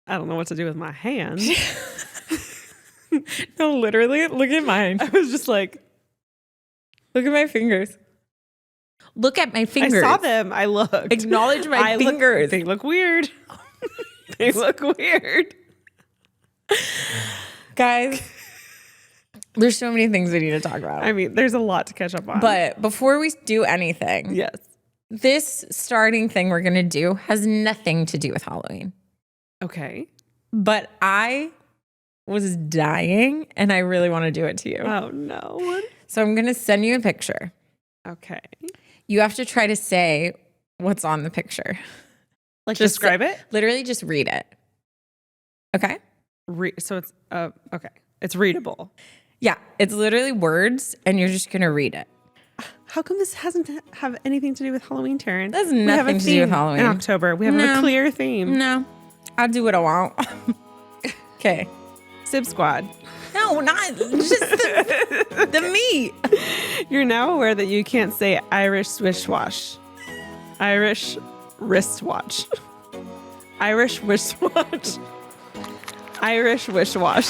I don't know what to do with my hand. No, literally, look at mine. I was just like, look at my fingers. Look at my fingers. I saw them. I looked. Acknowledge my fingers. They look weird. They look weird. Guys, there's so many things we need to talk about. I mean, there's a lot to catch up on. But before we do anything, yes, this starting thing we're going to do has nothing to do with Halloween. Okay. But I was dying and I really want to do it to you. Oh, no. So I'm going to send you a picture. Okay. You have to try to say what's on the picture. Like, just describe it? Literally just read it. Okay? So it's, okay. It's readable. Yeah. It's literally words and you're just going to read it. How come this hasn't have anything to do with Halloween, Taryn? That's nothing to do with Halloween. In October. We have a clear theme. No. I'll do what I want. Okay. Sib Squad. No, not just the meat. You're now aware that you can't say Irish swish wash. Irish wristwatch. Irish wristwatch. Irish wish wash.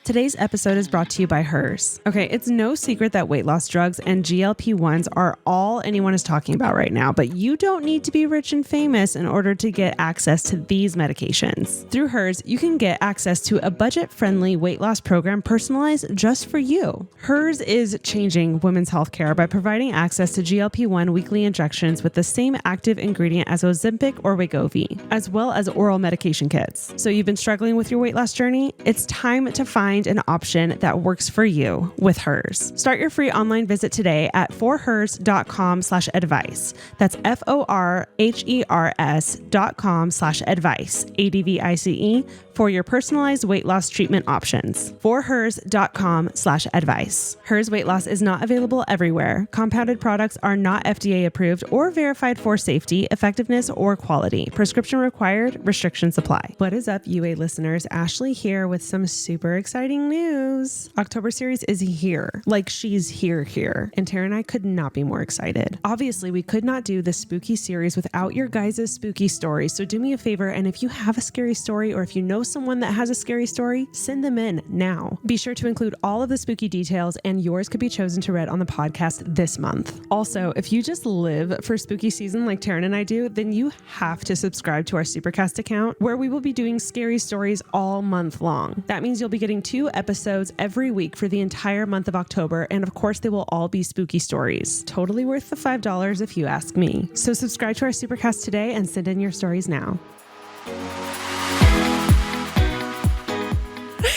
Today's episode is brought to you by Hers. Okay, it's no secret that weight loss drugs and GLP-1s are all anyone is talking about right now, but you don't need to be rich and famous in order to get access to these medications. Through Hers, you can get access to a budget-friendly weight loss program personalized just for you. Hers is changing women's healthcare by providing access to GLP-1 weekly injections with the same active ingredient as Ozempic or Wegovy, as well as oral medication kits. So you've been struggling with your weight loss journey? It's time to find an option that works for you with Hers. Start your free online visit today at forhers.com/advice. That's forhers.com/advice, ADVICE, for your personalized weight loss treatment options. Forhers.com/advice. Hers weight loss is not available everywhere. Compounded products are not FDA approved or verified for safety, effectiveness, or quality. Prescription required. Restrictions apply. What is up, UA listeners? Ashley here with some super exciting news. October series is here. Like, she's here. And Tara and I could not be more excited. Obviously, we could not do the spooky series without your guys' spooky stories. So do me a favor, and if you have a scary story or if you know someone that has a scary story, send them in now. Be sure to include all of the spooky details, and yours could be chosen to read on the podcast this month. Also, if you just live for spooky season like Taryn and I do, then you have to subscribe to our Supercast account, where we will be doing scary stories all month long. That means you'll be getting 2 episodes every week for the entire month of October, and of course they will all be spooky stories. Totally worth the $5 if you ask me. So subscribe to our Supercast today and send in your stories now.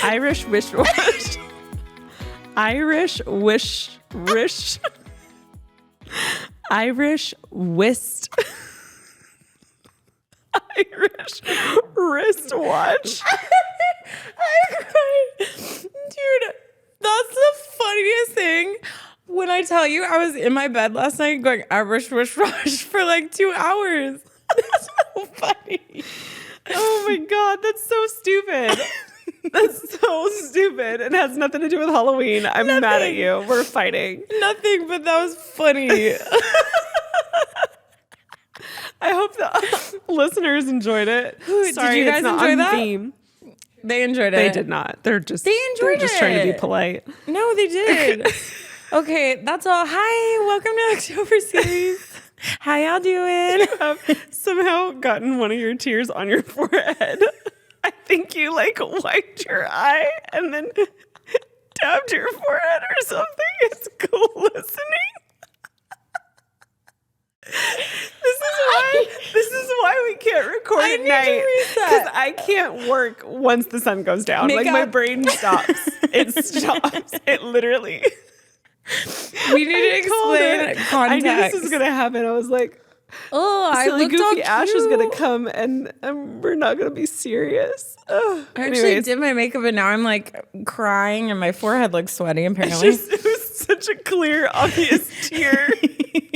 Irish wish wash. Irish wish rish. Irish whist. Irish wristwatch. I cried. Dude, that's the funniest thing. When I tell you, I was in my bed last night going Irish wristwatch for like 2 hours. That's so funny. Oh my God, that's so stupid. That's so stupid. It has nothing to do with Halloween. I'm mad at you. We're fighting. Nothing, but that was funny. I hope the listeners enjoyed it. Sorry, did you guys it's not enjoy on that? Theme. They enjoyed it. They did not. They're just trying to be polite. No, they did. Okay, that's all. Hi, welcome to October series. How y'all doing? You have somehow gotten one of your tears on your forehead. I think you like wiped your eye and then tapped your forehead or something. It's glistening. This is why we can't record at night, because I can't work once the sun goes down. Like, my brain stops. It stops. It literally. We need to explain context. I knew this was gonna happen. I was like, oh, I silly looked goofy all Ash is cute. gonna come and we're not gonna be serious. Ugh. I actually Anyways. did my makeup and now I'm like crying and my forehead looks sweaty apparently. It was such a clear, obvious tear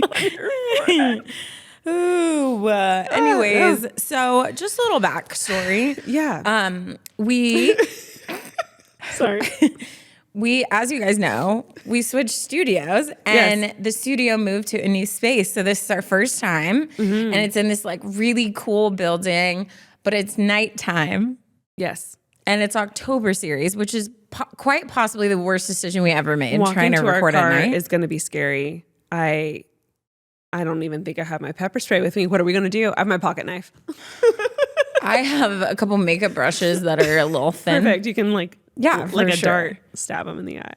on your forehead. Ooh. Anyways, so just a little backstory. Yeah. We Sorry. as you guys know, we switched studios and the studio moved to a new space. So this is our first time and it's in this like really cool building, but it's nighttime. Yes. And it's October series, which is quite possibly the worst decision we ever made. Walking trying to record our car at night is going to be scary. I don't even think I have my pepper spray with me. What are we going to do? I have my pocket knife. I have a couple makeup brushes that are a little thin. Perfect. You can like a sure. dart stab them in the eye.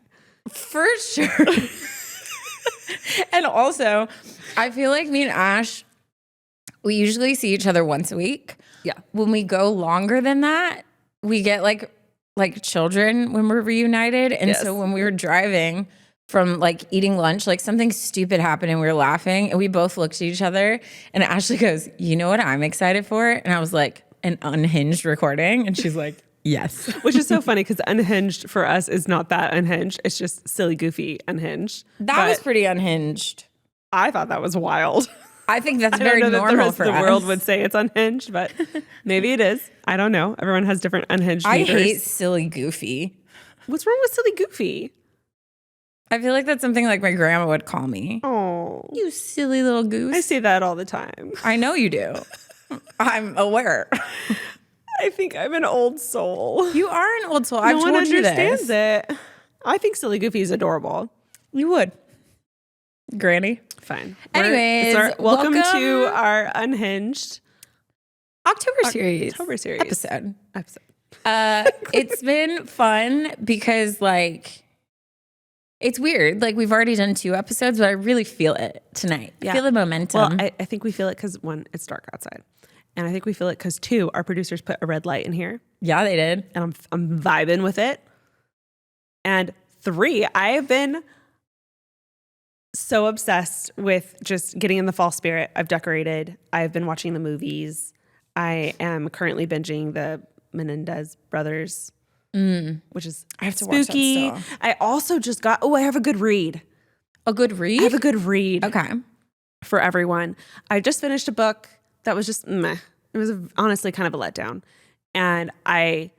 For sure. And also, I feel like me and Ash, we usually see each other once a week. Yeah. When we go longer than that, we get like children when we're reunited. And so when we were driving from like eating lunch, like something stupid happened and we were laughing and we both looked at each other and Ashley goes, you know what I'm excited for? And I was like, an unhinged recording. And she's like, yes. Which is so funny because unhinged for us is not that unhinged. It's just silly, goofy, unhinged. That was pretty unhinged. I thought that was wild. I think that's I very don't know normal that the rest for of the us. world would say it's unhinged, but maybe it is. I don't know. Everyone has different unhinged I meters. hate silly goofy. What's wrong with silly goofy? I feel like that's something like my grandma would call me. Oh, You silly little goose. I say that all the time. I know you do. I'm aware. I think I'm an old soul. You are an old soul. No I've one told you understands this. it. I think silly goofy is adorable. You would. Granny. Fine. Anyways, welcome to welcome. our unhinged October series. episode. It's been fun because like it's weird. Like we've already done 2 episodes, but I really feel it tonight. Yeah. I feel the momentum. Well, I think we feel it because 1, it's dark outside. And I think we feel it because 2, our producers put a red light in here. Yeah, they did. And I'm vibing with it. And 3, I have been so obsessed with just getting in the fall spirit. I've decorated. I've been watching the movies. I am currently binging the Menendez brothers, which is I have to spooky. watch that still. I also just got, I have a good read. A good read? I have a good read. Okay. For everyone. I just finished a book that was just meh. It was honestly kind of a letdown. And I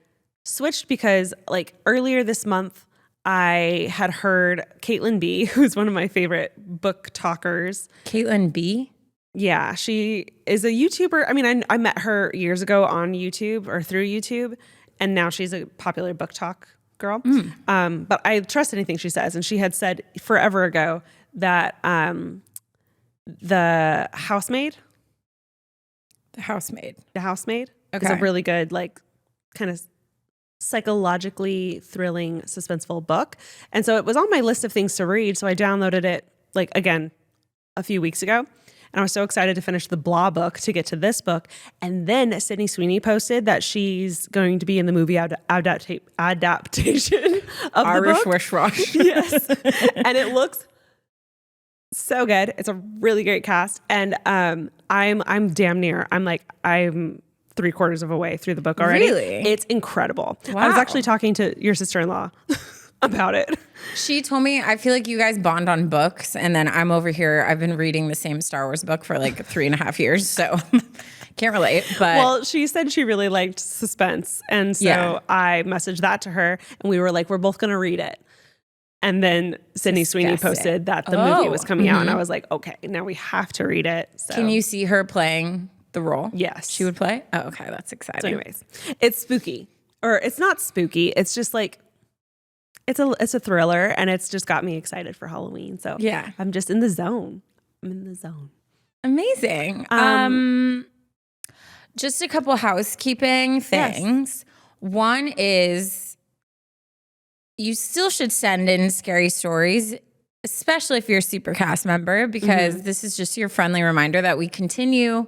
switched because like earlier this month, I had heard Caitlin B., who's one of my favorite book talkers. Caitlin B.? Yeah, she is a YouTuber. I mean, I met her years ago on YouTube or through YouTube, and now she's a popular book talk girl. But I trust anything she says. And she had said forever ago that The Housemaid is a really good, like, kind of psychologically thrilling, suspenseful book. And so it was on my list of things to read. So I downloaded it, like, again, a few weeks ago. And I was so excited to finish the Blah book to get to this book. And then Sydney Sweeney posted that she's going to be in the movie adaptation of Irish the book. Wish Wash. Yes. And it looks so good. It's a really great cast. And I'm damn near. I'm 3/4 of a way through the book already. Really? It's incredible. Wow. I was actually talking to your sister-in-law about it. She told me, I feel like you guys bond on books, and then I'm over here. I've been reading the same Star Wars book for like 3.5 years, so can't relate. But well, she said she really liked suspense, and so I messaged that to her, and we were like, we're both going to read it. And then Sydney Sweeney posted that the movie was coming out, and I was like, okay, now we have to read it. So. Can you see her playing the role? Yes. She would play? Oh, okay. That's exciting. So anyways, it's spooky. Or it's not spooky. It's just like, it's a thriller, and it's just got me excited for Halloween. So yeah, I'm just in the zone. I'm in the zone. Amazing. Just a couple housekeeping things. Yes. One is you still should send in scary stories, especially if you're a Supercast member, because this is just your friendly reminder that we continue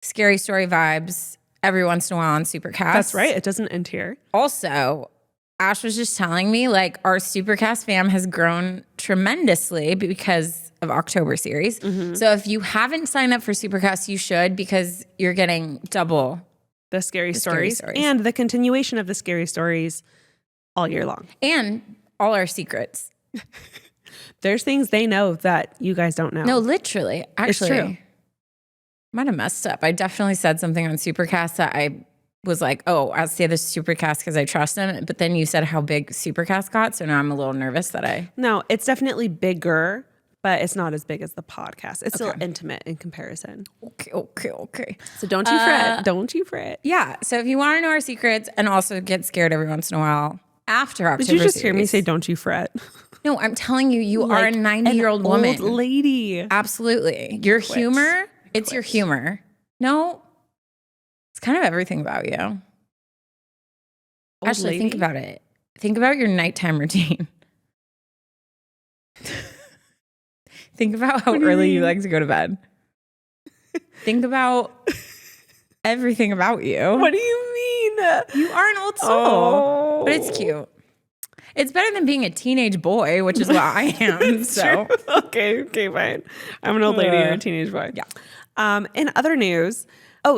scary story vibes every once in a while on Supercast. That's right. It doesn't end here. Also, Ash was just telling me, like, our Supercast fam has grown tremendously because of October series. So if you haven't signed up for Supercast, you should, because you're getting double the scary stories and the continuation of the scary stories all year long. And all our secrets. There's things they know that you guys don't know. No, literally. Actually, it's true. Might have messed up. I definitely said something on Supercast that I was like, oh, I'll say the Supercast because I trust them. But then you said how big Supercast got. So now I'm a little nervous that No, it's definitely bigger, but it's not as big as the podcast. It's still intimate in comparison. Okay. So don't you fret. Don't you fret. Yeah. So if you want to know our secrets and also get scared every once in a while after October Did you just series, hear me say, don't you fret? No, I'm telling you, you are a 90-year-old woman. Old lady. Absolutely. Your humor, it's your humor. No, it's kind of everything about you. Old Actually, lady? think about it. Think about your nighttime routine. Think about how early you like to go to bed. Think about everything about you. What do you mean? You are an old soul, but it's cute. It's better than being a teenage boy, which is what I am. So okay, fine. I'm an old lady or a teenage boy. Yeah. In other news,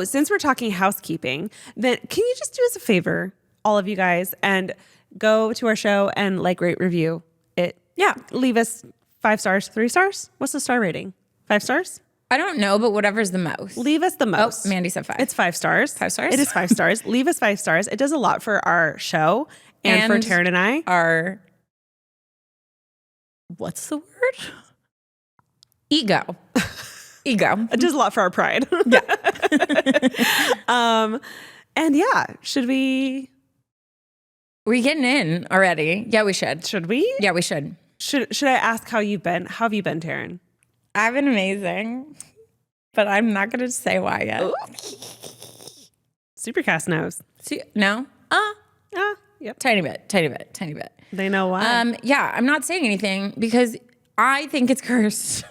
since we're talking housekeeping, then can you just do us a favor, all of you guys, and go to our show and rate, review it? Yeah. Leave us 5 stars, 3 stars. What's the star rating? 5 stars? I don't know, but whatever's the most. Leave us the most. Oh, Mandy said 5. It's 5 stars. 5 stars? It is 5 stars. Leave us 5 stars. It does a lot for our show and for Taryn and I. Our, what's the word? Ego. It does a lot for our pride. Yeah. And yeah, should we? We're getting in already. Yeah, we should. Should we? Yeah, we should. Should I ask how you've been? How have you been, Taryn? I've been amazing, but I'm not going to say why yet. Ooh. Supercast knows. No? Yep. Tiny bit. They know why. Yeah, I'm not saying anything because I think it's cursed.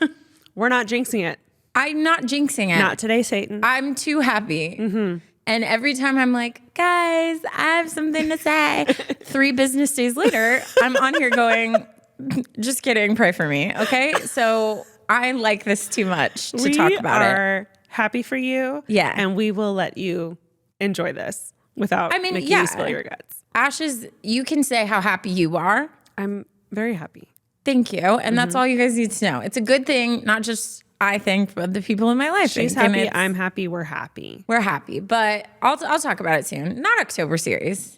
We're not jinxing it. I'm not jinxing it. Not today, Satan. I'm too happy. Mm-hmm. And every time I'm like, guys, I have something to say. 3 business days later, I'm on here going, just kidding, pray for me. Okay? So I like this too much to talk about it. We are happy for you. Yeah. And we will let you enjoy this without making you spill your guts. Ashes, you can say how happy you are. I'm very happy. Thank you. And that's all you guys need to know. It's a good thing, not just I think, but the people in my life. She's happy. I'm happy. We're happy. We're happy. But I'll talk about it soon. Not October series.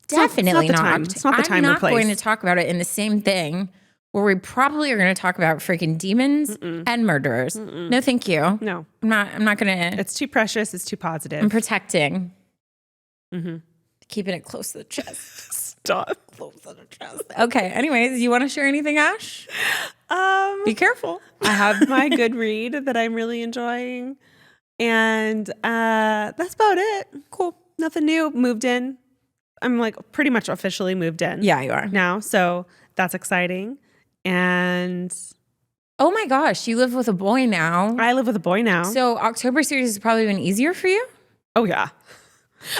Definitely not. It's not the time or place. I'm not going to talk about it in the same thing where we probably are going to talk about freaking demons and murderers. No, thank you. No. I'm not going to. It's too precious. It's too positive. I'm protecting. Keeping it close to the chest. Stop. Close to the chest. Okay. Anyways, you want to share anything, Ash? Be careful. I have my good read that I'm really enjoying. And that's about it. Cool. Nothing new. Moved in. I'm pretty much officially moved in. Yeah, you are. Now. So that's exciting. And oh my gosh, you live with a boy now. I live with a boy now. So October series has probably been easier for you? Oh, yeah.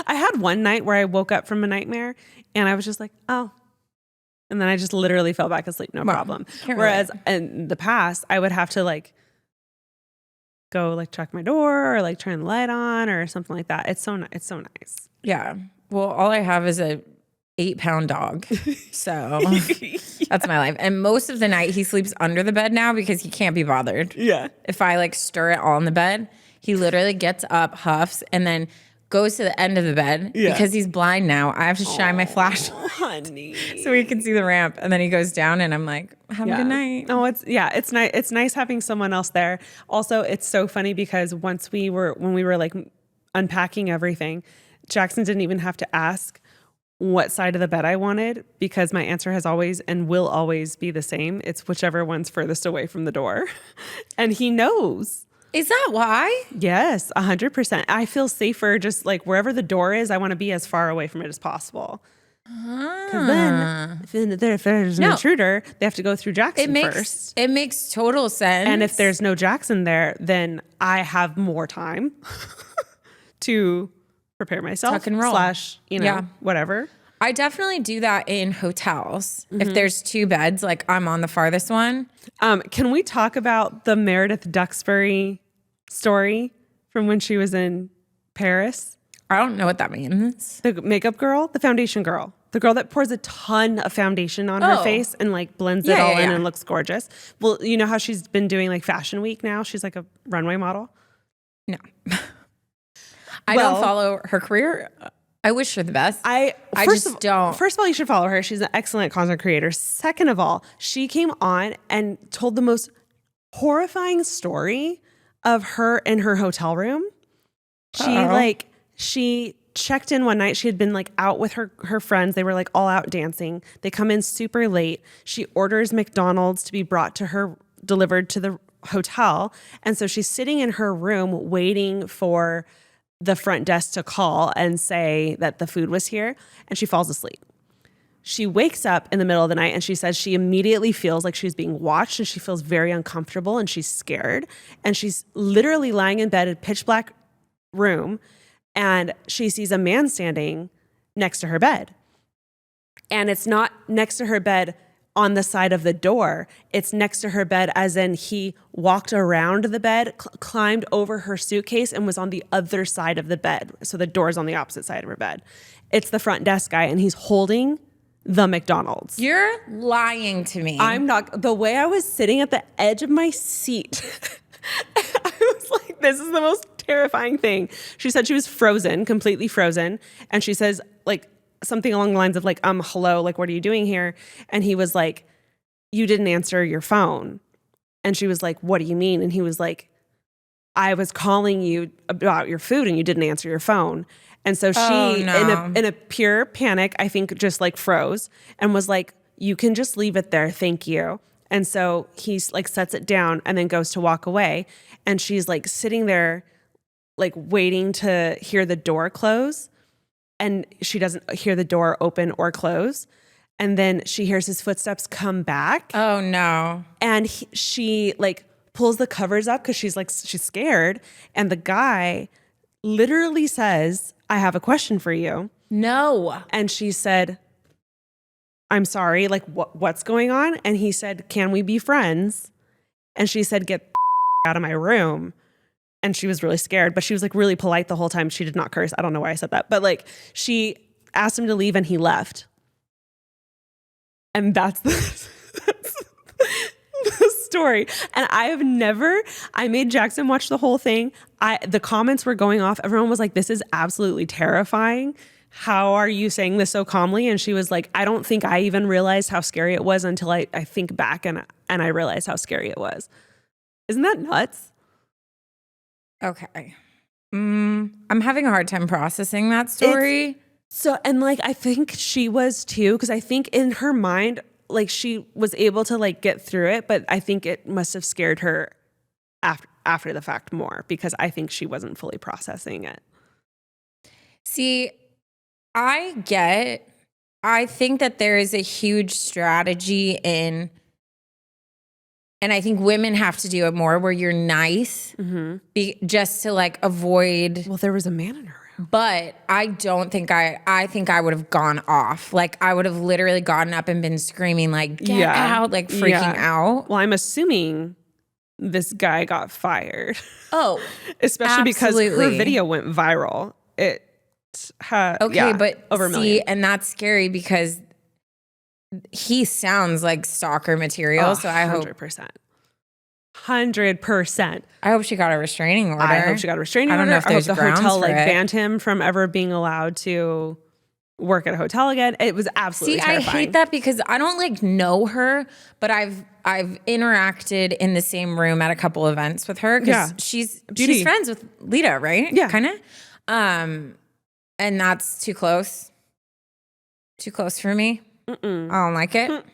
I had one night where I woke up from a nightmare and I was just like, oh. And then I just literally fell back asleep. No problem. Whereas in the past, I would have to go check my door or turn the light on or something like that. It's so nice. Yeah. Well, all I have is a 8-pound dog. So that's my life. And most of the night he sleeps under the bed now because he can't be bothered. Yeah. If I stir it all in the bed, he literally gets up, huffs, and then goes to the end of the bed because he's blind now. I have to shine my flashlight, honey, so he can see the ramp. And then he goes down, and I'm like, "Have a good night." No, it's nice. It's nice having someone else there. Also, it's so funny because when we were unpacking everything, Jackson didn't even have to ask what side of the bed I wanted because my answer has always and will always be the same. It's whichever one's furthest away from the door, and he knows. Is that why? Yes, 100%. I feel safer just wherever the door is, I want to be as far away from it as possible. Because then, if there's an intruder, they have to go through Jackson first. It makes total sense. And if there's no Jackson there, then I have more time to prepare myself. Tuck and roll. / whatever. I definitely do that in hotels. If there's 2 beds, I'm on the farthest one. Can we talk about the Meredith Duxbury story from when she was in Paris? I don't know what that means. The makeup girl, the foundation girl, the girl that pours a ton of foundation on her face and blends it all in and looks gorgeous. Well, you know how she's been doing Fashion Week now? She's a runway model. No. I don't follow her career. I wish her the best. I just don't. First of all, you should follow her. She's an excellent content creator. Second of all, she came on and told the most horrifying story of her in her hotel room. She checked in one night. She had been like out with her friends. They were like all out dancing. They come in super late. She orders McDonald's to be brought to her, delivered to the hotel. And so she's sitting in her room waiting for the front desk to call and say that the food was here, and she falls asleep. She wakes up in the middle of the night and she says she immediately feels like she's being watched and she feels very uncomfortable and she's scared. And she's literally lying in bed in a pitch black room, and she sees a man standing next to her bed. And it's not next to her bed on the side of the door. It's next to her bed as in he walked around the bed, climbed over her suitcase, and was on the other side of the bed. So the door's on the opposite side of her bed. It's the front desk guy, and he's holding the McDonald's. You're lying to me. I'm not. The way I was sitting at the edge of my seat, I was like, this is the most terrifying thing. She said she was frozen, completely frozen. And she says, like, something along the lines of like, hello, like, what are you doing here? And he was like, you didn't answer your phone. And she was like, what do you mean? And he was like, I was calling you about your food and you didn't answer your phone. And so she, in a pure panic, I think just like froze and was like, you can just leave it there. Thank you. And so he's like sets it down and then goes to walk away. And she's like sitting there, like waiting to hear the door close. And she doesn't hear the door open or close. And then she hears his footsteps come back. Oh no. And she like pulls the covers up because she's scared. And the guy literally says, I have a question for you. No. And she said, I'm sorry, like what's going on? And he said, can we be friends? And she said, get out of my room. And she was really scared, but she was like really polite the whole time. She did not curse. I don't know why I said that, but like she asked him to leave and he left. And that's the story. And I made Jackson watch the whole thing. The comments were going off. Everyone was like, this is absolutely terrifying. How are you saying this so calmly? And she was like, I don't think I even realized how scary it was until I think back and I realized how scary it was. Isn't that nuts? Okay. I'm having a hard time processing that story. And like, I think she was too, because I think in her mind, like she was able to like get through it, but I think it must have scared her after the fact more, because I think she wasn't fully processing it. See, I think that there is a huge strategy in, and I think women have to do it more, where you're nice just to like avoid. Well, there was a man in her room. But I don't think I think I would have gone off. Like I would have literally gotten up and been screaming like, get out, like freaking out. Well, I'm assuming this guy got fired. Oh, especially because her video went viral. It had, but over a million. And that's scary because he sounds like stalker material. So I hope 100%. I hope she got a restraining order. I hope she got a restraining order. I don't know if there's I hope the hotel like banned him from ever being allowed to work at a hotel again. It was absolutely terrifying. I hate that because I don't like know her, but I've interacted in the same room at a couple events with her because she's friends with Lita, right? Yeah, kind of. And that's too close. Too close for me. I don't like it.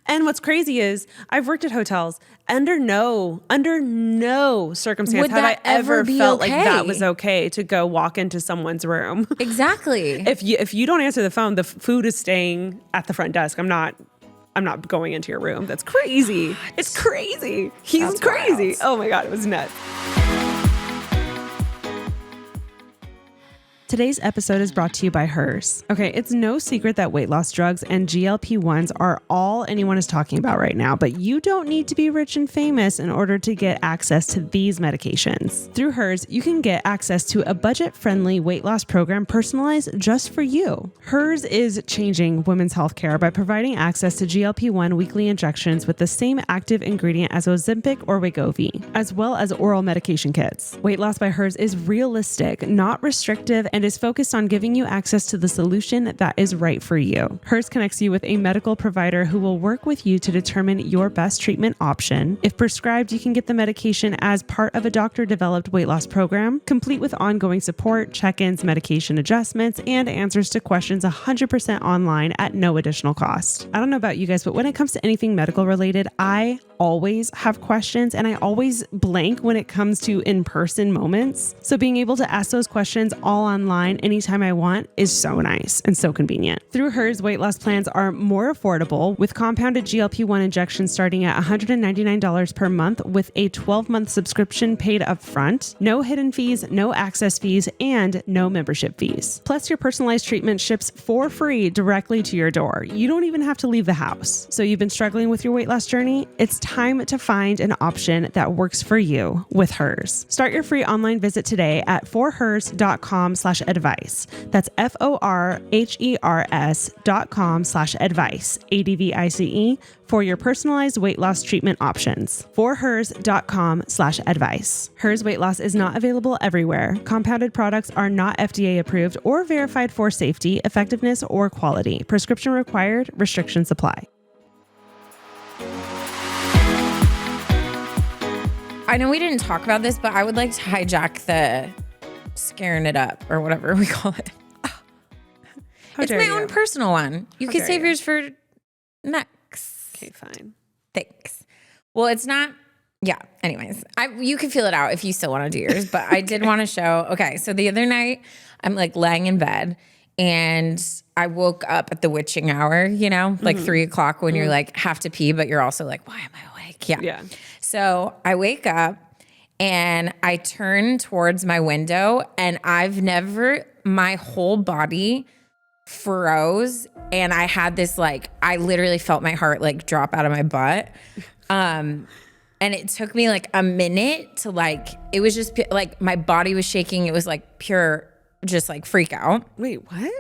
And what's crazy is I've worked at hotels. Under no circumstance would have I ever felt okay? like that was okay to go walk into someone's room. Exactly. If you don't answer the phone, the food is staying at the front desk. I'm not going into your room. That's crazy. It's crazy. He's crazy. Wild. Oh my God, it was nuts. Today's episode is brought to you by Hers. Okay, it's no secret that weight loss drugs and GLP-1s are all anyone is talking about right now, but you don't need to be rich and famous in order to get access to these medications. Through Hers, you can get access to a budget-friendly weight loss program personalized just for you. Hers is changing women's healthcare by providing access to GLP-1 weekly injections with the same active ingredient as Ozempic or Wegovy, as well as oral medication kits. Weight loss by Hers is realistic, not restrictive, and is focused on giving you access to the solution that is right for you. Hers connects you with a medical provider who will work with you to determine your best treatment option. If prescribed, you can get the medication as part of a doctor-developed weight loss program, complete with ongoing support, check-ins, medication adjustments, and answers to questions 100% online at no additional cost. I don't know about you guys, but when it comes to anything medical related, I always have questions and I always blank when it comes to in-person moments. So being able to ask those questions all online anytime I want is so nice and so convenient. Through Hers, weight loss plans are more affordable with compounded GLP-1 injections starting at $199 per month with a 12-month subscription paid up front, no hidden fees, no access fees, and no membership fees. Plus, your personalized treatment ships for free directly to your door. You don't even have to leave the house. So you've been struggling with your weight loss journey? It's time to find an option that works for you with Hers. Start your free online visit today at forhers.com/advice. That's forhers.com/advice, ADVICE, for your personalized weight loss treatment options. Forhers.com/advice. Hers weight loss is not available everywhere. Compounded products are not FDA approved or verified for safety, effectiveness, or quality. Prescription required. Restrictions apply. I know we didn't talk about this, but I would like to hijack the scaring it up or whatever we call it. It's my own personal one. You can save yours for next. Okay, fine. Thanks. Well, it's not. Yeah. Anyways, you can feel it out if you still want to do yours, but I did want to show. Okay. So the other night I'm like laying in bed and I woke up at the witching hour, like 3 o'clock when you're like have to pee, but you're also like, why am I awake? Yeah. So I wake up and I turn towards my window and my whole body froze and I had this I literally felt my heart drop out of my butt. And it took me a minute to it was just my body was shaking. It was pure just freak out. Wait, what?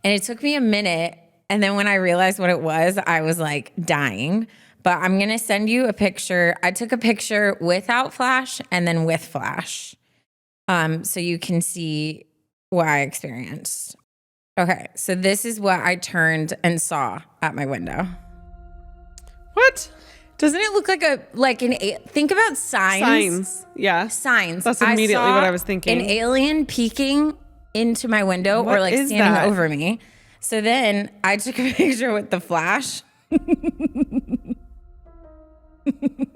And it took me a minute. And then when I realized what it was, I was dying. But I'm going to send you a picture. I took a picture without flash and then with flash. So you can see what I experienced. Okay, so this is what I turned and saw at my window. What? Doesn't it look think about signs? Signs, yeah. Signs. That's immediately what I was thinking. An alien peeking into my window or standing over me. So then I took a picture with the flash.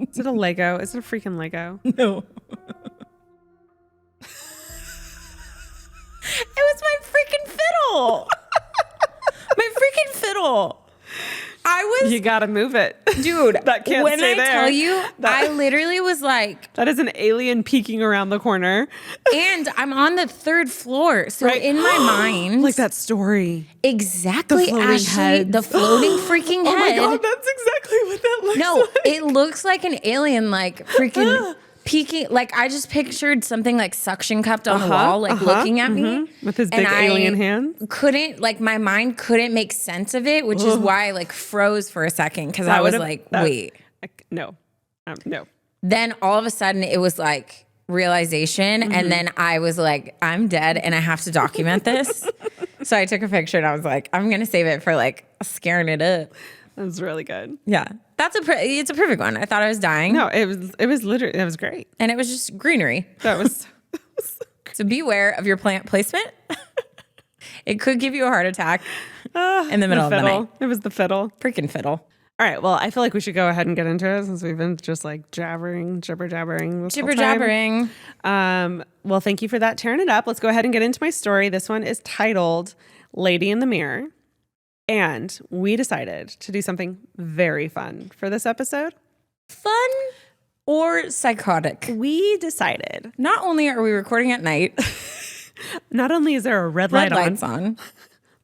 Is it a Lego? Is it a freaking Lego? No. It was my freaking fiddle. My freaking fiddle. You gotta move it. Dude, that can't when stay I there. tell you, I literally was that is an alien peeking around the corner. And I'm on the 3rd floor. So in my mind. Like that story. Exactly, Ashley. The floating freaking head. Oh my God, that's exactly what that looks like. No, it looks like an alien freaking peeking. I just pictured something suction cupped on the wall, looking at me. With his big alien hands. Couldn't, my mind couldn't make sense of it, which is why I froze for a second because I was wait. No. No. Then all of a sudden it was realization. And then I was I'm dead and I have to document this. So I took a picture and I was I'm going to save it for scaring it up. That's really good. Yeah. It's a perfect one. I thought I was dying. No, it was literally, that was great. And it was just greenery. That was So beware of your plant placement. It could give you a heart attack in the middle of the night. It was the fiddle. Freaking fiddle. All right. Well, I feel like we should go ahead and get into it since we've been just jibber-jabbering. Jibber-jabbering. Well, thank you for that. Tearing it up. Let's go ahead and get into my story. This one is titled Lady in the Mirror. And we decided to do something very fun for this episode. Fun or psychotic? We decided. Not only are we recording at night, Not only is there a red lights on,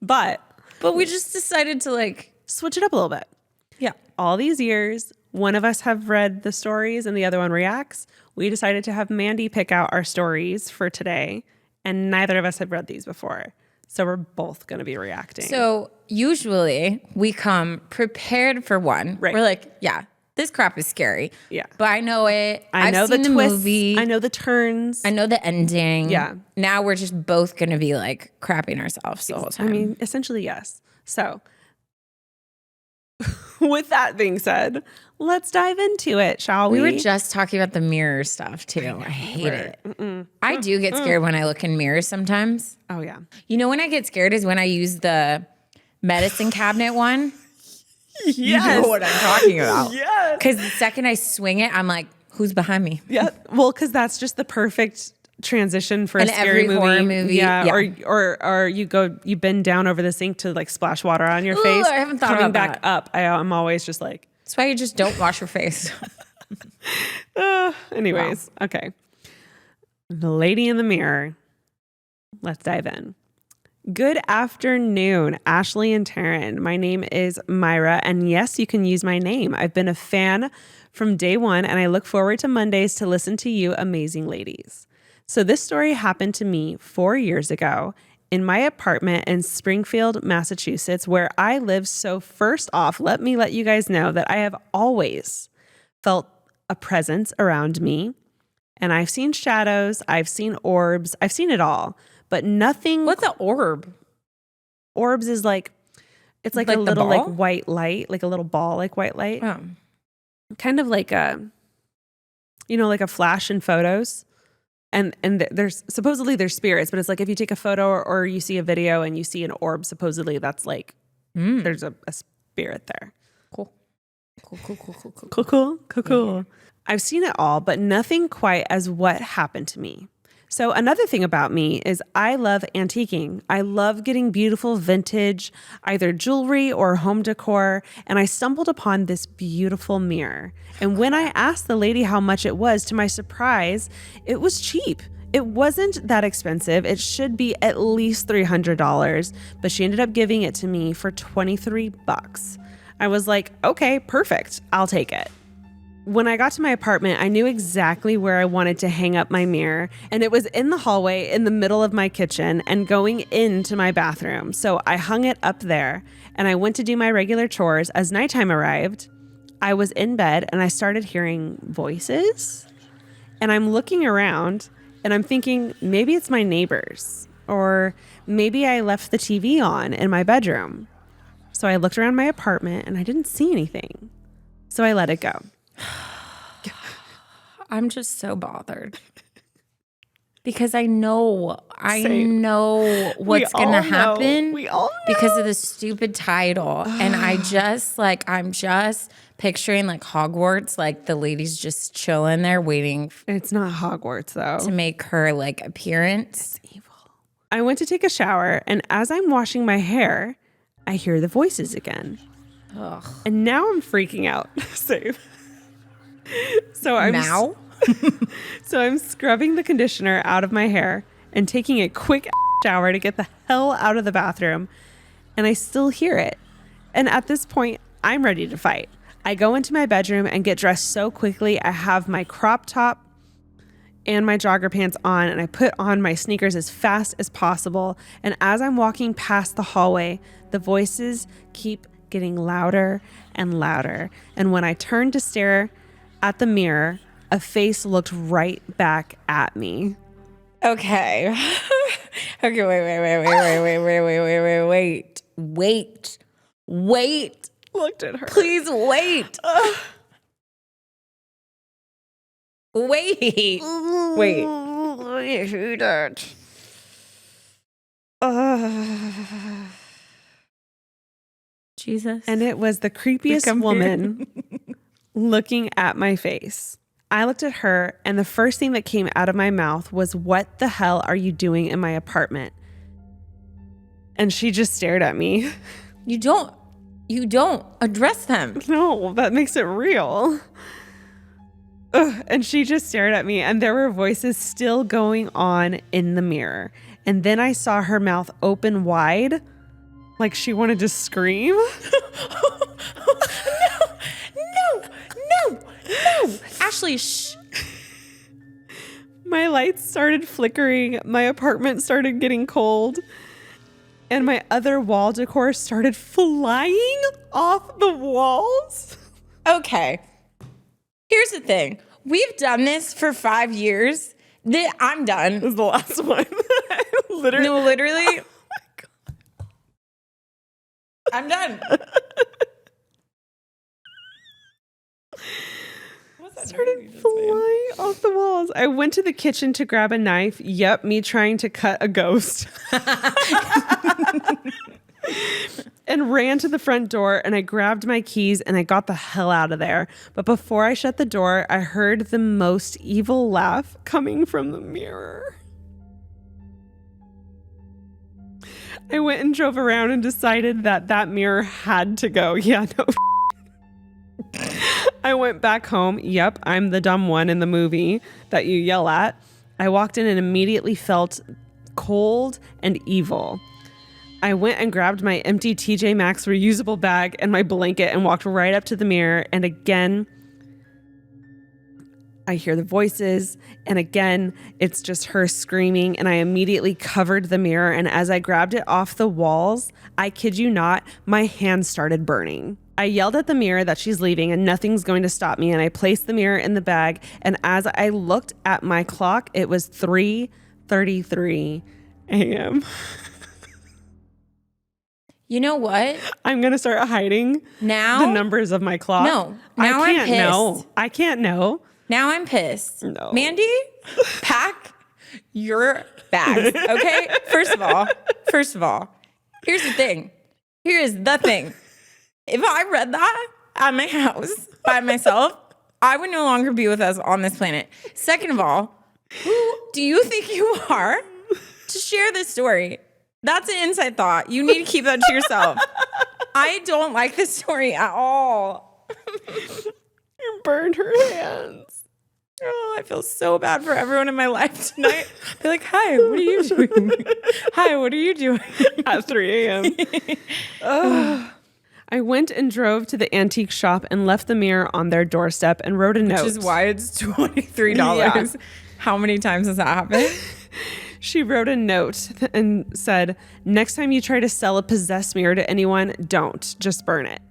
but we just decided to like switch it up a little bit. Yeah. All these years, one of us have read the stories and the other one reacts. We decided to have Mandy pick out our stories for today, and neither of us have read these before. So we're both going to be reacting. So usually we come prepared for one. Right. We're like, yeah, this crap is scary. Yeah. But I know it. I know I've seen the the twists. movie. I know the turns. I know the ending. Yeah. Now we're just both going to be like crapping ourselves the whole time. I mean, essentially, yes. So with that being said, let's dive into it, shall we? We were just talking about the mirror stuff too. I hate it. I do get scared when I look in mirrors sometimes. Oh, yeah. You know when I get scared is when I use the medicine cabinet one. Yes. You know what I'm talking about. Yes. Because the second I swing it, I'm like, who's behind me? Yeah. Well, because that's just the perfect transition for a In scary every horror movie. Yeah. Yeah. Or you bend down over the sink to like splash water on your face. I haven't thought Coming about back that. up, I'm always just like. That's why you just don't wash your face. Anyways, okay. The Lady in the Mirror. Let's dive in. Good afternoon, Ashley and Taryn. My name is Myra, and yes, you can use my name. I've been a fan from day one, and I look forward to Mondays to listen to you amazing ladies. So this story happened to me 4 years ago in my apartment in Springfield, Massachusetts, where I live. So first off, let me let you guys know that I have always felt a presence around me, and I've seen shadows, I've seen orbs, I've seen it all. But nothing. What's an orb? Orbs is like, it's like a little like white light, like a little ball, like white light. Oh. Kind of like a, like a flash in photos. And there's supposedly there's spirits, but it's like if you take a photo or you see a video and you see an orb, supposedly that's like, there's a spirit there. Cool. Cool. I've seen it all, but nothing quite as what happened to me. So another thing about me is I love antiquing. I love getting beautiful vintage, either jewelry or home decor. And I stumbled upon this beautiful mirror. And when I asked the lady how much it was, to my surprise, it was cheap. It wasn't that expensive. It should be at least $300, but she ended up giving it to me for $23. I was like, okay, perfect. I'll take it. When I got to my apartment, I knew exactly where I wanted to hang up my mirror, and it was in the hallway in the middle of my kitchen and going into my bathroom. So I hung it up there, and I went to do my regular chores. As nighttime arrived, I was in bed, and I started hearing voices, and I'm looking around, and I'm thinking, maybe it's my neighbors, or maybe I left the TV on in my bedroom. So I looked around my apartment, and I didn't see anything. So I let it go. I'm just so bothered because I know what's going to happen. We all know. Because of the stupid title. And I'm just picturing like Hogwarts, like the lady's just chilling there waiting. It's not Hogwarts though. To make her like appearance. It's evil. I went to take a shower, and as I'm washing my hair, I hear the voices again. Ugh. And now I'm freaking out. Save. So I'm scrubbing the conditioner out of my hair and taking a quick shower to get the hell out of the bathroom. And I still hear it. And at this point, I'm ready to fight. I go into my bedroom and get dressed so quickly. I have my crop top and my jogger pants on, and I put on my sneakers as fast as possible. And as I'm walking past the hallway, the voices keep getting louder and louder. And when I turn to stare at the mirror, a face looked right back at me. Okay. Wait. Looked at her. Please wait. Wait. I hate it. Jesus. And it was the creepiest woman looking at my face. I looked at her, and the first thing that came out of my mouth was, "What the hell are you doing in my apartment?" And she just stared at me. You don't address them. No, that makes it real. Ugh, and she just stared at me, and there were voices still going on in the mirror. And then I saw her mouth open wide, like she wanted to scream. No. Ashley, shh. My lights started flickering. My apartment started getting cold. And my other wall decor started flying off the walls. Okay. Here's the thing. We've done this for 5 years. I'm done. This is the last one. Literally. No, literally. Oh my God. I'm done. Started flying off the walls. I went to the kitchen to grab a knife. Yep, me trying to cut a ghost. And ran to the front door, and I grabbed my keys and I got the hell out of there. But before I shut the door, I heard the most evil laugh coming from the mirror. I went and drove around and decided that mirror had to go. Yeah, no. I went back home. Yep, I'm the dumb one in the movie that you yell at. I walked in and immediately felt cold and evil. I went and grabbed my empty TJ Maxx reusable bag and my blanket and walked right up to the mirror. And again, I hear the voices. And again, it's just her screaming. And I immediately covered the mirror. And as I grabbed it off the walls, I kid you not, my hand started burning. I yelled at the mirror that she's leaving and nothing's going to stop me. And I placed the mirror in the bag. And as I looked at my clock, it was 3:33 a.m. You know what? I'm going to start hiding now the numbers of my clock. No. Now I can't I'm pissed. know. I can't know. Now I'm pissed. No. Mandy, pack your bags. Okay? First of all, here's the thing. Here is the thing. If I read that at my house by myself, I would no longer be with us on this planet. Second of all, who do you think you are to share this story? That's an inside thought. You need to keep that to yourself. I don't like this story at all. You burned her hands. Oh, I feel so bad for everyone in my life tonight. They're like, hi, what are you doing? Hi, what are you doing? At 3 a.m. I went and drove to the antique shop and left the mirror on their doorstep and wrote a note. Which is why it's $23. Yeah. How many times has that happened? She wrote a note and said, next time you try to sell a possessed mirror to anyone, don't. Just burn it.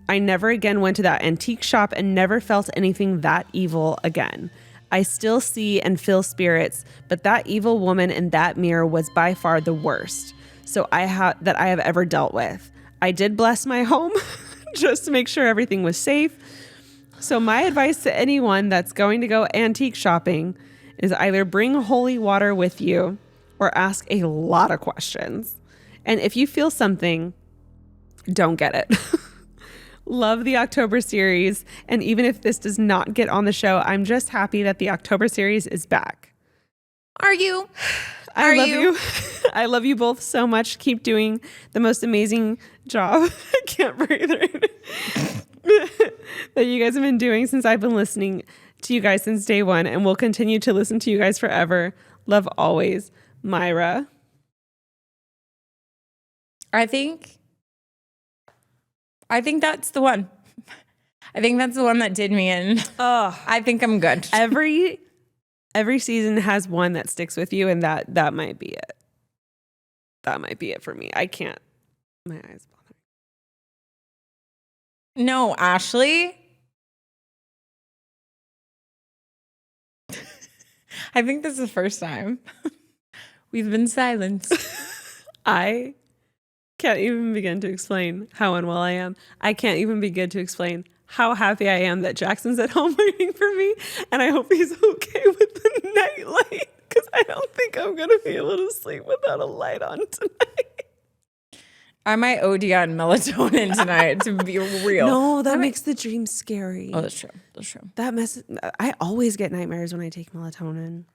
I never again went to that antique shop and never felt anything that evil again. I still see and feel spirits, but that evil woman in that mirror was by far the worst that I have ever dealt with. I did bless my home just to make sure everything was safe. So my advice to anyone that's going to go antique shopping is either bring holy water with you or ask a lot of questions. And if you feel something, don't get it. Love the October series. And even if this does not get on the show, I'm just happy that the October series is back. Are you? I love you. I love you both so much. Keep doing the most amazing job. I can't breathe right now. That you guys have been doing since I've been listening to you guys since day one, and we'll continue to listen to you guys forever. Love always, Myra. I think that's the one. I think that's the one that did me in. Oh, I think I'm good. Every season has one that sticks with you, and that might be it. That might be it for me. I can't. My eyes bother. No, Ashley. I think this is the first time we've been silenced. I can't even begin to explain how unwell I am. I can't even begin to explain how happy I am that Jackson's at home waiting for me, and I hope he's okay with the night light, because I don't think I'm going to be able to sleep without a light on tonight. I might OD on melatonin tonight, to be real. No, that makes the dream scary. Oh, that's true. That's true. I always get nightmares when I take melatonin.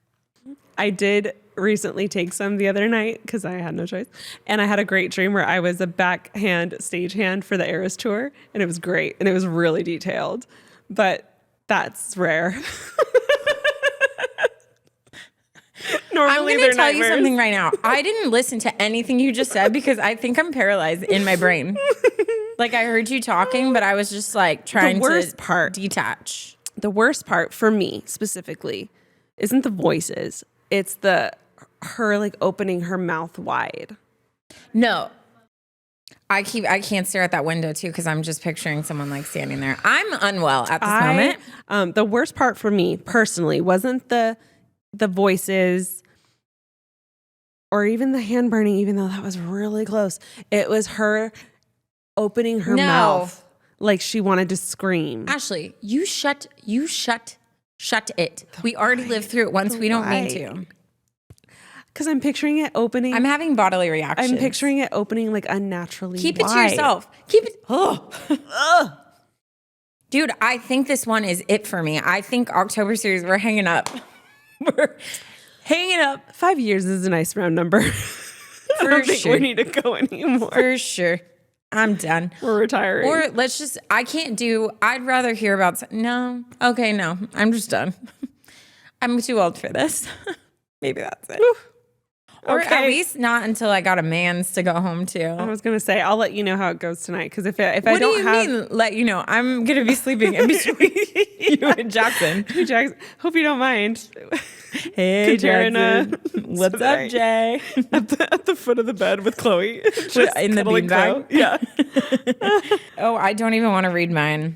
I did recently take some the other night because I had no choice. And I had a great dream where I was a stagehand for the Eras tour. And it was great. And it was really detailed. But that's rare. Normally I'm they're going to tell you nightmares. something right now. I didn't listen to anything you just said because I think I'm paralyzed in my brain. Like I heard you talking, but I was just like trying to detach. The worst part for me specifically isn't the voices. It's her like opening her mouth wide. No. I can't stare at that window too because I'm just picturing someone like standing there. I'm unwell at this moment. The worst part for me personally wasn't the voices or even the hand burning, even though that was really close. It was her opening her mouth like she wanted to scream. Ashley, you shut it. We already lived through it once. We don't mean to. Because I'm picturing it opening. I'm having bodily reactions. I'm picturing it opening like unnaturally Keep it wide. to yourself. Keep it. Oh. Dude, I think this one is it for me. I think October series, we're hanging up. We're hanging up. 5 years is a nice round number. I don't think we need to go anymore. For sure. I'm done. We're retiring. Or I'd rather hear about, no. Okay, no. I'm just done. I'm too old for this. Maybe that's it. Oof. Or at least not until I got a man's to go home to. I was going to say, I'll let you know how it goes tonight. Because if I don't have... What do you mean, let you know? I'm going to be sleeping in between you and Jackson. Hey, Jackson. Hope you don't mind. Hey, Jackson. What's up, Jay? At the foot of the bed with Chloe. In the beanbag? Yeah. Oh, I don't even want to read mine.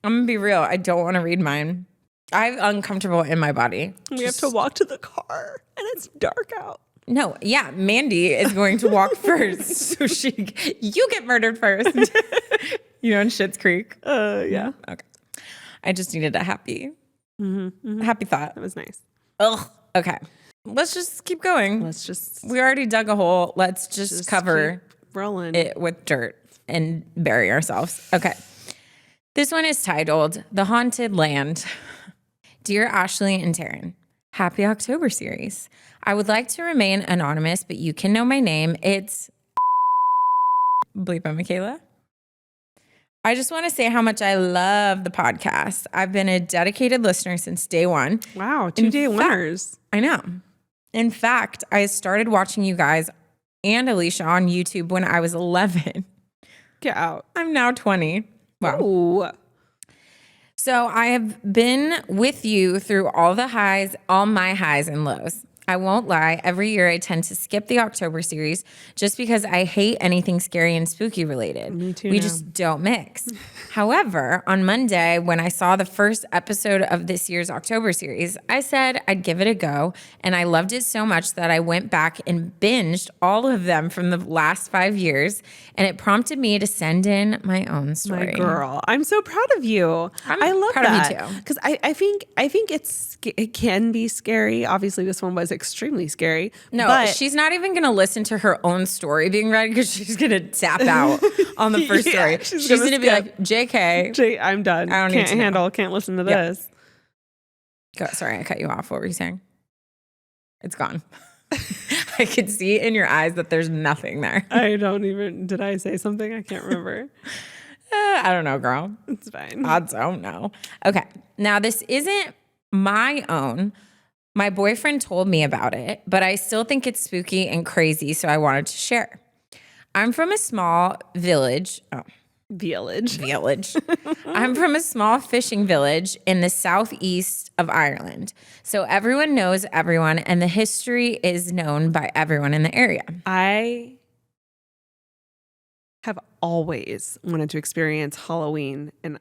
I'm going to be real. I don't want to read mine. I'm uncomfortable in my body. We have to walk to the car, and it's dark out. No, yeah, Mandy is going to walk first. So you get murdered first. You know, in Schitt's Creek. Yeah. Okay. I just needed a happy thought. That was nice. Ugh. Okay. Let's just keep going. We already dug a hole. Let's just cover rolling it with dirt and bury ourselves. Okay. This one is titled The Haunted Land. Dear Ashley and Taryn, happy October series. I would like to remain anonymous, but you can know my name. It's Bleepa Michaela. I just want to say how much I love the podcast. I've been a dedicated listener since day one. Wow, 2 day winners. I know. In fact, I started watching you guys and Alicia on YouTube when I was 11. Get out. I'm now 20. Wow. Ooh. So I have been with you through all my highs and lows. I won't lie, every year I tend to skip the October series just because I hate anything scary and spooky related. Me too. We just don't mix. However, on Monday, when I saw the first episode of this year's October series, I said I'd give it a go, and I loved it so much that I went back and binged all of them from the last 5 years, and it prompted me to send in my own story. My girl, I'm so proud of you. I love proud that. of me too. Because I think it can be scary. Obviously, this one was extremely scary. No, but she's not even going to listen to her own story being read because she's going to tap out on the first story. She's going to be like, JK. I'm done. I don't need to know. Can't listen to this. Sorry, I cut you off. What were you saying? It's gone. I could see in your eyes that there's nothing there. Did I say something? I can't remember. I don't know, girl. It's fine. I don't know. Okay. Now, this isn't my own. My boyfriend told me about it, but I still think it's spooky and crazy, so I wanted to share. I'm from a small village. Village. I'm from a small fishing village in the southeast of Ireland. So everyone knows everyone, and the history is known by everyone in the area. I have always wanted to experience Halloween in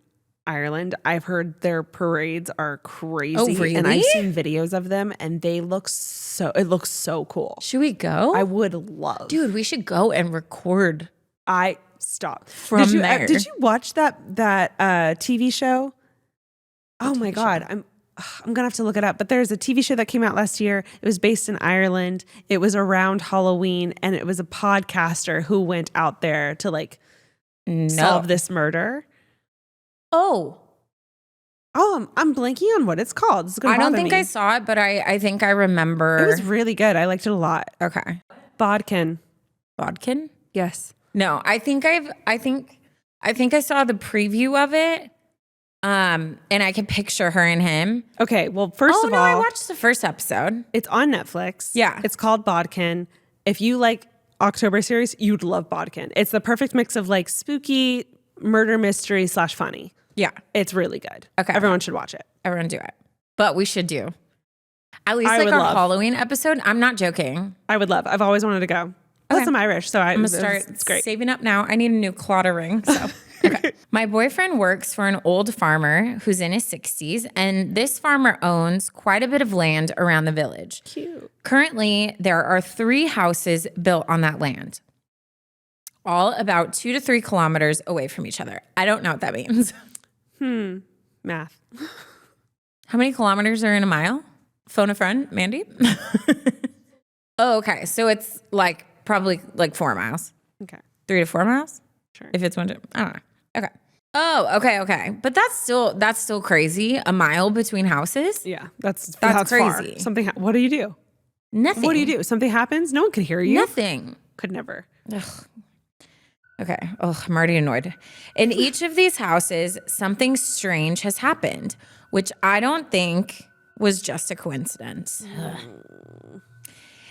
Ireland. I've heard their parades are crazy. Oh, really? And I've seen videos of them, and it looks so cool. Should we go? I would love. Dude, we should go and record. Stop. From there. Did you watch that TV show? Oh my God. I'm gonna have to look it up. But there's a TV show that came out last year. It was based in Ireland. It was around Halloween, and it was a podcaster who went out there to solve this murder. Oh, I'm blanking on what it's called. I don't think I saw it, but I think I remember. It was really good. I liked it a lot. Okay. Bodkin? Yes. Yes. No, I think I saw the preview of it. And I can picture her and him. Okay, well, first of all, I watched the first episode. it's on Netflix. Yeah. It's called Bodkin. If you like October series, you'd love Bodkin. It's the perfect mix of like spooky murder mystery / funny. Yeah. It's really good. Okay. Everyone should watch it. Everyone do it. But we should do. At least I like would our love. Halloween episode. I'm not joking. I would love. I've always wanted to go. Plus, I'm Irish, so I'm going to start it's great. saving up now. I need a new clawter ring. So. Okay. My boyfriend works for an old farmer who's in his 60s, and this farmer owns quite a bit of land around the village. Cute. Currently, there are 3 houses built on that land, all about 2 to 3 kilometers away from each other. I don't know what that means. Math. How many kilometers are in a mile? Phone a friend, Mandy. Oh, okay. So it's like probably like 4 miles. Okay. 3 to 4 miles? Sure. If it's 1 to, I don't know. Okay. Oh, okay. But that's still crazy. A mile between houses? Yeah, that's crazy. Far. What do you do? Nothing. What do you do? Something happens? No one can hear you. Nothing. Could never. Ugh. Okay. Oh, I'm already annoyed. In each of these houses, something strange has happened, which I don't think was just a coincidence.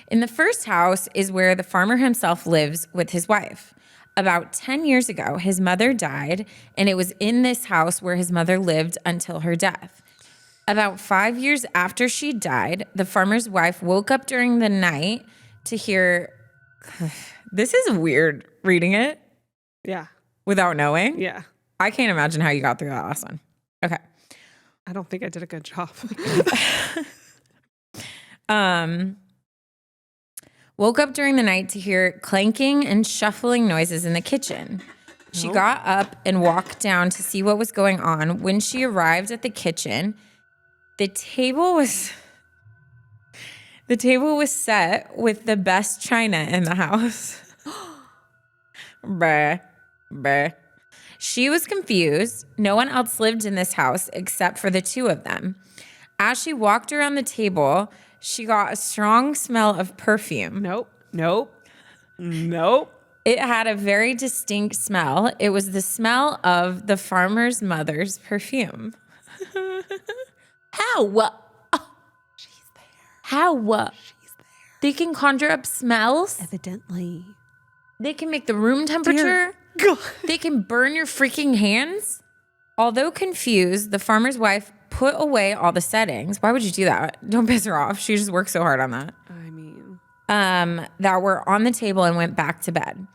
In the first house is where the farmer himself lives with his wife. About 10 years ago, his mother died, and it was in this house where his mother lived until her death. About 5 years after she died, the farmer's wife woke up during the night to hear... This is weird reading it. Yeah. Without knowing? Yeah. I can't imagine how you got through that last one. Okay. I don't think I did a good job. Woke up during the night to hear clanking and shuffling noises in the kitchen. She got up and walked down to see what was going on. When she arrived at the kitchen, the table was set with the best china in the house. Bruh. She was confused. No one else lived in this house except for the 2 of them. As she walked around the table, she got a strong smell of perfume. Nope. It had a very distinct smell. It was the smell of the farmer's mother's perfume. How? She's there. How? She's there. They can conjure up smells. Evidently. They can make the room temperature. God. They can burn your freaking hands. Although confused, the farmer's wife put away all the settings. Why would you do that? Don't piss her off. She just worked so hard on that. I mean. That were on the table and went back to bed.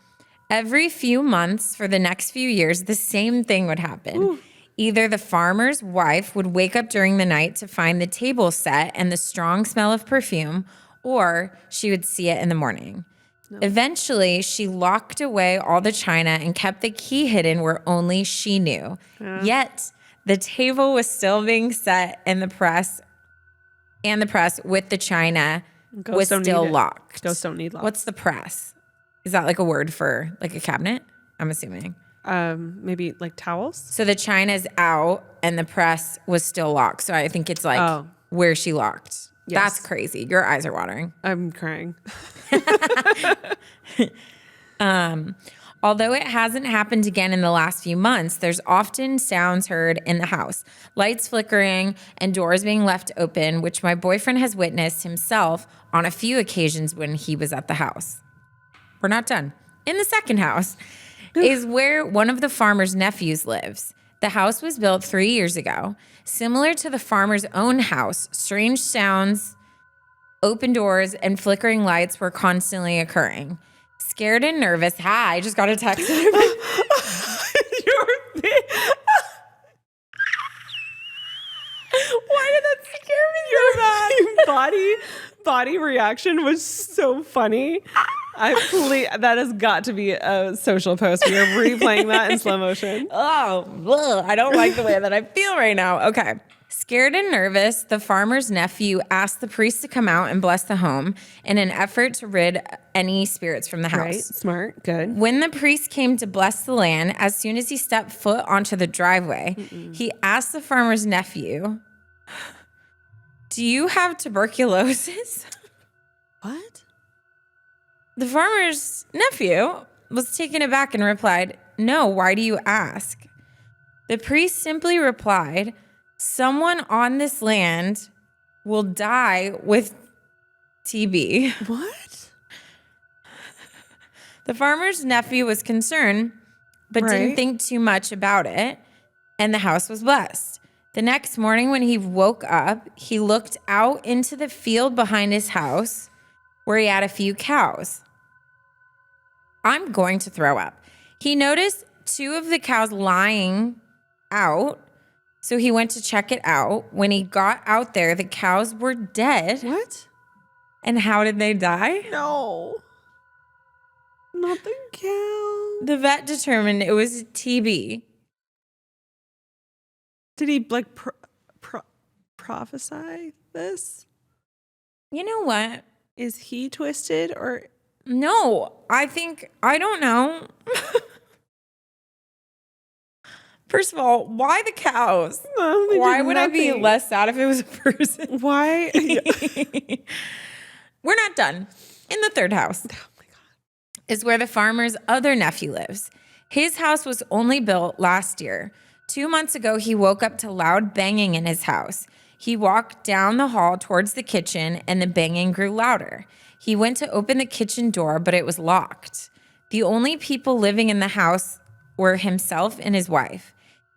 Every few months for the next few years, the same thing would happen. Ooh. Either the farmer's wife would wake up during the night to find the table set and the strong smell of perfume, or she would see it in the morning. No. Eventually, she locked away all the china and kept the key hidden where only she knew. Yet, the table was still being set and the press with the china was still locked. Ghosts don't need locks. What's the press? Is that like a word for like a cabinet? I'm assuming. Maybe like towels? So the china's out and the press was still locked. So I think it's like where she locked. Yes. That's crazy. Your eyes are watering. I'm crying. Although it hasn't happened again in the last few months, there's often sounds heard in the house, lights flickering and doors being left open, which my boyfriend has witnessed himself on a few occasions when he was at the house. We're not done. In the second house is where one of the farmer's nephews lives. The house was built 3 years ago. Similar to the farmer's own house, strange sounds, open doors, and flickering lights were constantly occurring. Scared and nervous. Hi, I just got a text. Why did that scare me so bad? Your body reaction was so funny. That has got to be a social post. We are replaying that in slow motion. Oh, I don't like the way that I feel right now. Okay. Scared and nervous, the farmer's nephew asked the priest to come out and bless the home in an effort to rid any spirits from the house. Right, smart, good. When the priest came to bless the land, as soon as he stepped foot onto the driveway, he asked the farmer's nephew, "Do you have tuberculosis?" What? The farmer's nephew was taken aback and replied, "No, why do you ask?" The priest simply replied, "Someone on this land will die with TB." What? The farmer's nephew was concerned, but didn't think too much about it, and the house was blessed. The next morning when he woke up, he looked out into the field behind his house where he had a few cows. I'm going to throw up. He noticed 2 of the cows lying out, so he went to check it out. When he got out there, the cows were dead. What? And how did they die? No. Not the cow. The vet determined it was TB. Did he like prophesy this? You know what? Is he twisted or? No, I don't know. First of all, why the cows? Why would I be less sad if it was a person? Why? We're not done. In the third house is where the farmer's other nephew lives. His house was only built last year. 2 months ago, he woke up to loud banging in his house. He walked down the hall towards the kitchen, and the banging grew louder. He went to open the kitchen door, but it was locked. The only people living in the house were himself and his wife.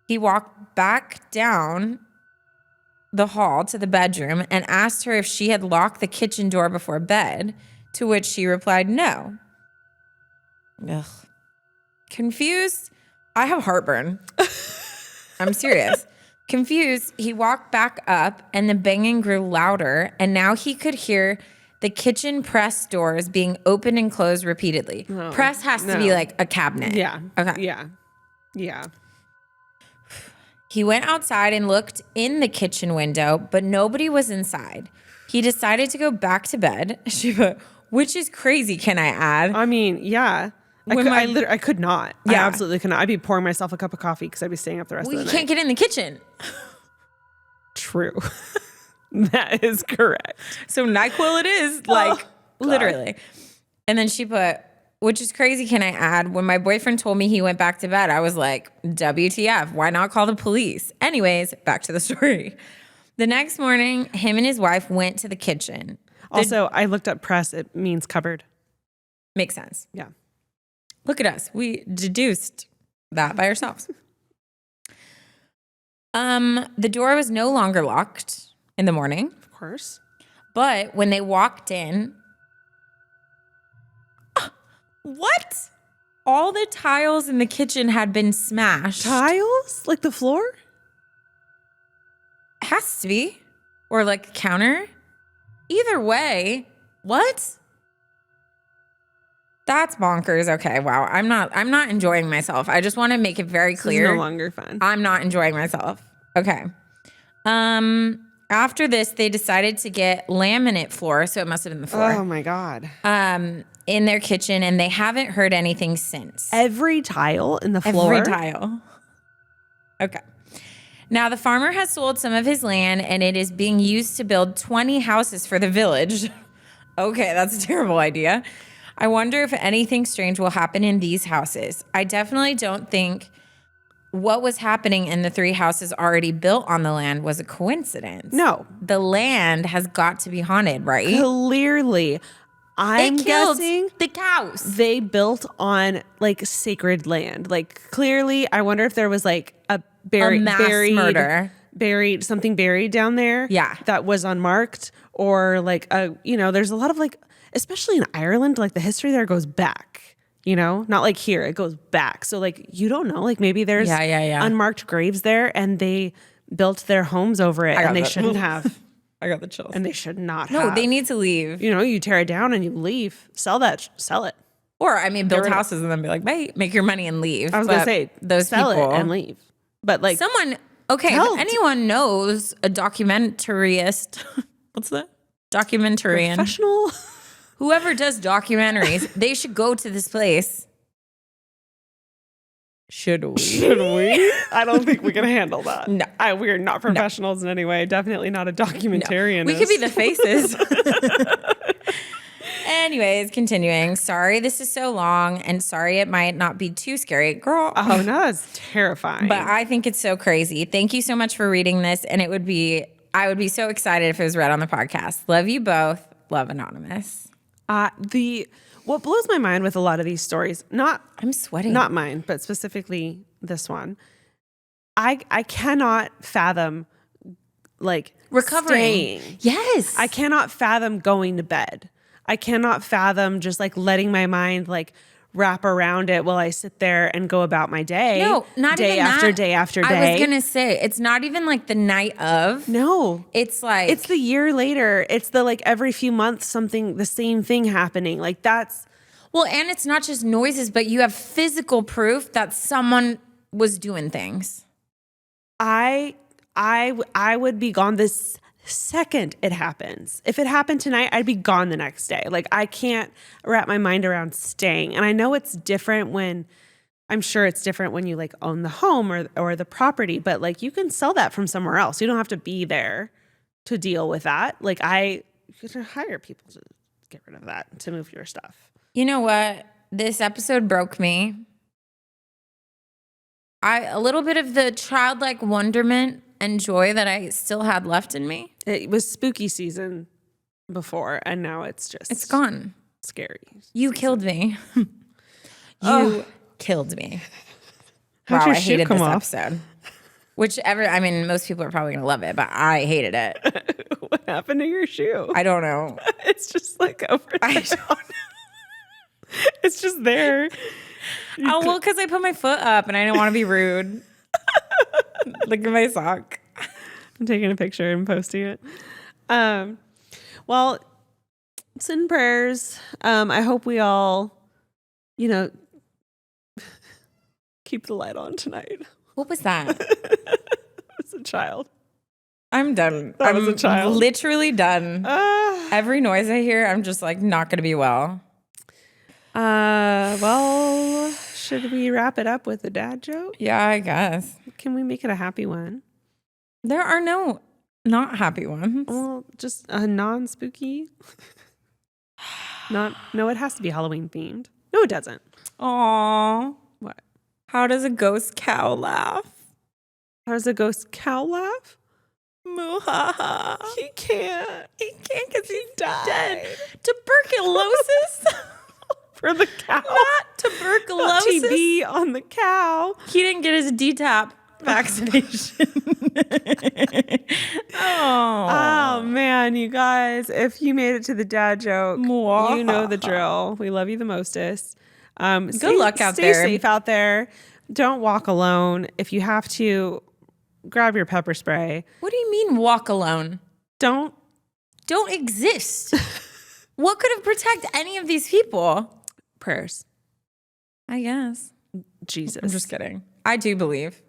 He walked back down the hall to the bedroom and asked her if she had locked the kitchen door before bed, to which she replied no. Ugh. Confused, I have heartburn. I'm serious. Confused, he walked back up and the banging grew louder, and now he could hear the kitchen press doors being opened and closed repeatedly. No, press has to be like a cabinet. Yeah. Okay. Yeah. He went outside and looked in the kitchen window, but nobody was inside. He decided to go back to bed. She put, which is crazy, can I add? I mean, yeah. I could not. Yeah. I absolutely could not. I'd be pouring myself a cup of coffee because I'd be staying up the rest of the You night. can't get in the kitchen. True. That is correct. So NyQuil it is, literally. And then she put, which is crazy, can I add? When my boyfriend told me he went back to bed, I was like, WTF, why not call the police? Anyways, back to the story. The next morning, him and his wife went to the kitchen. Also, I looked up press. It means covered. Makes sense. Yeah. Look at us. We deduced that by ourselves. The door was no longer locked in the morning. Of course. But when they walked in, what? All the tiles in the kitchen had been smashed. Tiles? Like the floor? Has to be. Or like the counter. Either way, what? That's bonkers. Okay, wow. I'm not enjoying myself. I just want to make it very clear. It's no longer fun. I'm not enjoying myself. Okay. After this, they decided to get laminate floor, so it must have been the floor. Oh my God. In their kitchen, and they haven't heard anything since. Every tile in the floor? Every tile. Okay. Now, the farmer has sold some of his land, and it is being used to build 20 houses for the village. Okay, that's a terrible idea. I wonder if anything strange will happen in these houses. I definitely don't think what was happening in the 3 houses already built on the land was a coincidence. No. The land has got to be haunted, right? Clearly. I'm guessing the cows. They built on like sacred land. Like clearly, I wonder if there was like a mass murder. Something buried down there. Yeah. That was unmarked, or like there's a lot of like, especially in Ireland, like the history there goes back. Not like here, it goes back. So like you don't know, like maybe there's unmarked graves there, and they built their homes over it, and they shouldn't have. I got the chills. And they should not have. No, they need to leave. You tear it down and you leave. Sell it. Or, build houses and then be like, bye, make your money and leave. I was going to say, those sell people. it and leave. But like. If anyone knows a documentarist, what's that? Documentarian. Professional. Whoever does documentaries, they should go to this place. Should we? I don't think we can handle that. No. We are not professionals in any way. Definitely not a documentarian. No. We could be the faces. Anyways, continuing. Sorry this is so long, and sorry it might not be too scary. Girl. Oh, no, that's terrifying. But I think it's so crazy. Thank you so much for reading this, and I would be so excited if it was read on the podcast. Love you both. Love, Anonymous. What blows my mind with a lot of these stories, I'm sweating. Not mine, but specifically this one. I cannot fathom recovering. Staying. Yes. I cannot fathom going to bed. I cannot fathom just letting my mind wrap around it while I sit there and go about my day. No, not day even after that. day after day. I was going to say, it's not even the night of. No. It's it's the year later. It's the every few months the same thing happening. That's. Well, and it's not just noises, but you have physical proof that someone was doing things. I would be gone this second it happens. If it happened tonight, I'd be gone the next day. I can't wrap my mind around staying. And I know it's different I'm sure it's different when you own the home or the property, but you can sell that from somewhere else. You don't have to be there to deal with that. You could hire people to get rid of that, to move your stuff. You know what? This episode broke me. A little bit of the childlike wonderment and joy that I still had left in me. It was spooky season before, and now it's gone. Scary. You killed me. You killed me. How'd your I shoe hated come this off? episode. Most people are probably going to love it, but I hated it. What happened to your shoe? I don't know. It's just over there. I don't know. It's just there. Well, because I put my foot up and I didn't want to be rude. Look at my sock. I'm taking a picture and posting it. Well, send prayers. I hope we all, keep the light on tonight. What was that? It's a child. I'm done. That was a child. Literally done. Every noise I hear, I'm just not going to be well. Well, should we wrap it up with a dad joke? Yeah, I guess. Can we make it a happy one? There are no not happy ones. Well, just a non-spooky. No, it has to be Halloween themed. No, it doesn't. Aww. What? How does a ghost cow laugh? How does a ghost cow laugh? Moo-ha-ha. He can't because he's died. dead. Tuberculosis? For the cow. Not tuberculosis. Not TB on the cow. He didn't get his DTaP vaccination. Oh, man, you guys, if you made it to the dad joke, you know the drill. We love you the mostest. Good luck out there. Stay safe out there. Don't walk alone. If you have to, grab your pepper spray. What do you mean walk alone? Don't exist. What could have protected any of these people? Prayers. I guess. Jesus. I'm just kidding. I do believe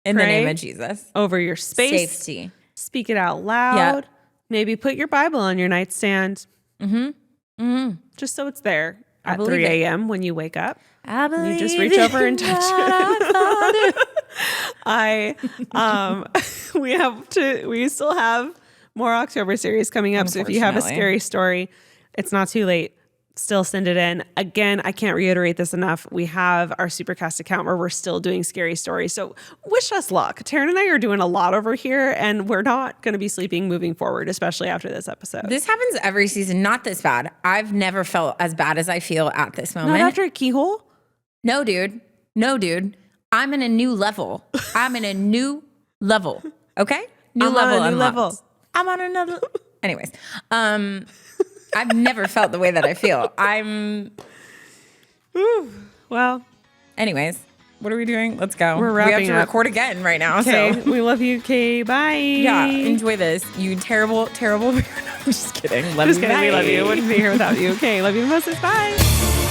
in Pray the name of Jesus. Over your space. Safety. Speak it out loud. Yep. Maybe put your Bible on your nightstand. Just so it's there at 3 a.m. when you wake up. I believe you just reach over and touch it. We still have more October series coming up. So if you have a scary story, it's not too late. Still send it in. Again, I can't reiterate this enough. We have our Supercast account where we're still doing scary stories. So wish us luck. Taryn and I are doing a lot over here, and we're not going to be sleeping moving forward, especially after this episode. This happens every season. Not this bad. I've never felt as bad as I feel at this moment. Not after a keyhole? No, dude. I'm in a new level. Okay? New level. I'm on another. Anyways, I've never felt the way that I feel. Well, anyways, what are we doing? Let's go. We're wrapping up. We have to record again right now. Okay, So we love you. Okay, bye. yeah, enjoy this. You terrible. I'm just kidding. Love you. We love you. Wouldn't be here without you. Okay, love you the most. Bye.